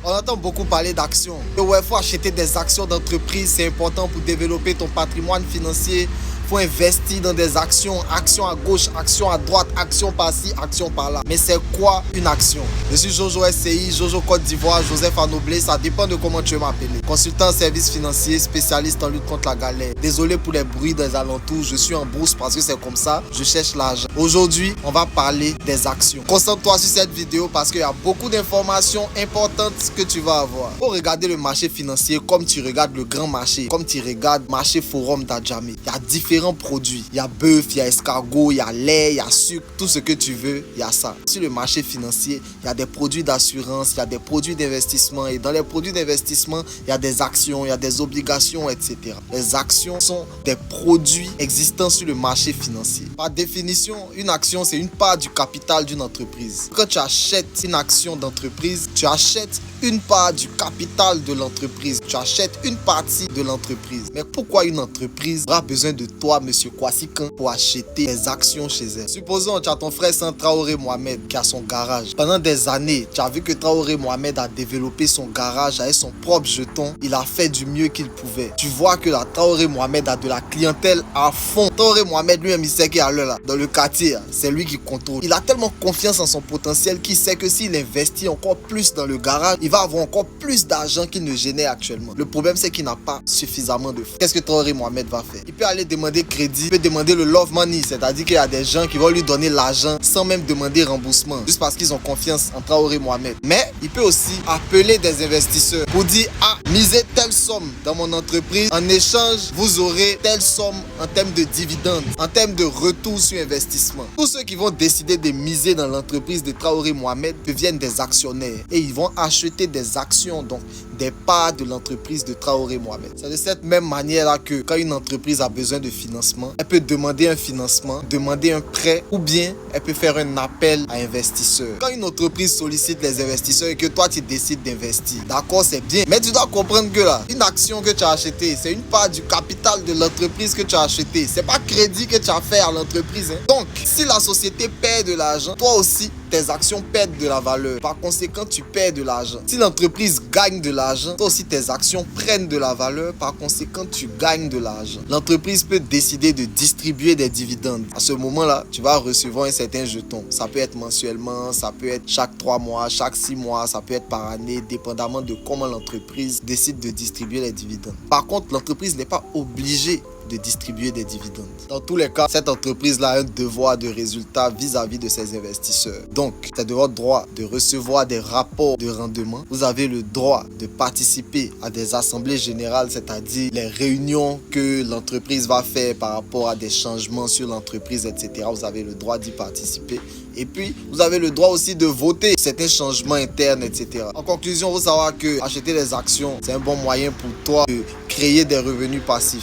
On entend beaucoup parler d'actions. Ouais, il faut acheter des actions d'entreprise, c'est important pour développer ton patrimoine financier. Il faut investir dans des actions, actions à gauche, actions à droite, actions par-ci, actions par-là. Mais c'est quoi une action? Je suis Jojo SCI, Jojo Côte d'Ivoire, Joseph Anoblé, ça dépend de comment tu veux m'appeler. Consultant en services financiers, spécialiste en lutte contre la galère. Désolé pour les bruits des alentours, je suis en bourse parce que c'est comme ça, je cherche l'argent. Aujourd'hui, on va parler des actions. Concentre-toi sur cette vidéo parce qu'il y a beaucoup d'informations importantes que tu vas avoir. Faut regarder le marché financier comme tu regardes le grand marché, comme tu regardes le marché forum d'Adjamé. Il y a différents produits. Il y a bœuf, il y a escargot, il y a lait, il y a sucre, tout ce que tu veux, il y a ça. Sur le marché financier, il y a des produits d'assurance, il y a des produits d'investissement et dans les produits d'investissement, il y a des actions, il y a des obligations, etc. Les actions sont des produits existants sur le marché financier. Par définition, une action, c'est une part du capital d'une entreprise. Quand tu achètes une action d'entreprise, tu achètes une part du capital de l'entreprise. Tu achètes une partie de l'entreprise. Mais pourquoi une entreprise aura besoin de toi, monsieur Kwasikan, pour acheter des actions chez elle? Supposons tu as ton frère Saint Traoré Mohamed qui a son garage. Pendant des années, tu as vu que Traoré Mohamed a développé son garage avec son propre jeton. Il a fait du mieux qu'il pouvait. Tu vois que la Traoré Mohamed a de la clientèle à fond. Traoré Mohamed lui-même, il sait qu'il y a là, dans le quartier, c'est lui qui contrôle. Il a tellement confiance en son potentiel qu'il sait que s'il investit encore plus dans le garage, il va avoir encore plus d'argent qu'il ne génère actuellement. Le problème, c'est qu'il n'a pas suffisamment de fonds. Qu'est-ce que Traoré Mohamed va faire? Il peut aller demander crédit, il peut demander le love money, c'est-à-dire qu'il y a des gens qui vont lui donner l'argent sans même demander remboursement, juste parce qu'ils ont confiance en Traoré Mohamed. Mais il peut aussi appeler des investisseurs pour dire: ah, misez telle somme dans mon entreprise, en échange, vous aurez telle somme en termes de dividendes, en termes de retour sur investissement. Tous ceux qui vont décider de miser dans l'entreprise de Traoré Mohamed deviennent des actionnaires et ils vont acheter des actions, donc des parts de l'entreprise de Traoré Mohamed. C'est de cette même manière-là que quand une entreprise a besoin de financement, elle peut demander un financement, demander un prêt ou bien elle peut faire un appel à investisseurs. Quand une entreprise sollicite les investisseurs et que toi tu décides d'investir, d'accord, c'est bien, mais tu dois comprendre que là, une action que tu as achetée, c'est une part du capital de l'entreprise que tu as acheté. C'est pas crédit que tu as fait à l'entreprise. Donc, si la société perd de l'argent, toi aussi, tes actions perdent de la valeur. Par conséquent, tu perds de l'argent. Si l'entreprise gagne de l'argent, toi aussi tes actions prennent de la valeur. Par conséquent, tu gagnes de l'argent. L'entreprise peut décider de distribuer des dividendes. À ce moment-là, tu vas recevoir un certain jeton. Ça peut être mensuellement, ça peut être chaque 3 mois, chaque 6 mois, ça peut être par année, dépendamment de comment l'entreprise décide de distribuer les dividendes. Par contre, l'entreprise n'est pas obligée de distribuer des dividendes. Dans tous les cas, cette entreprise-là a un devoir de résultat vis-à-vis de ses investisseurs. Donc, c'est de votre droit de recevoir des rapports de rendement. Vous avez le droit de participer à des assemblées générales, c'est-à-dire les réunions que l'entreprise va faire par rapport à des changements sur l'entreprise, etc. Vous avez le droit d'y participer. Et puis, vous avez le droit aussi de voter certains changements internes, etc. En conclusion, il faut savoir que acheter des actions, c'est un bon moyen pour toi de créer des revenus passifs.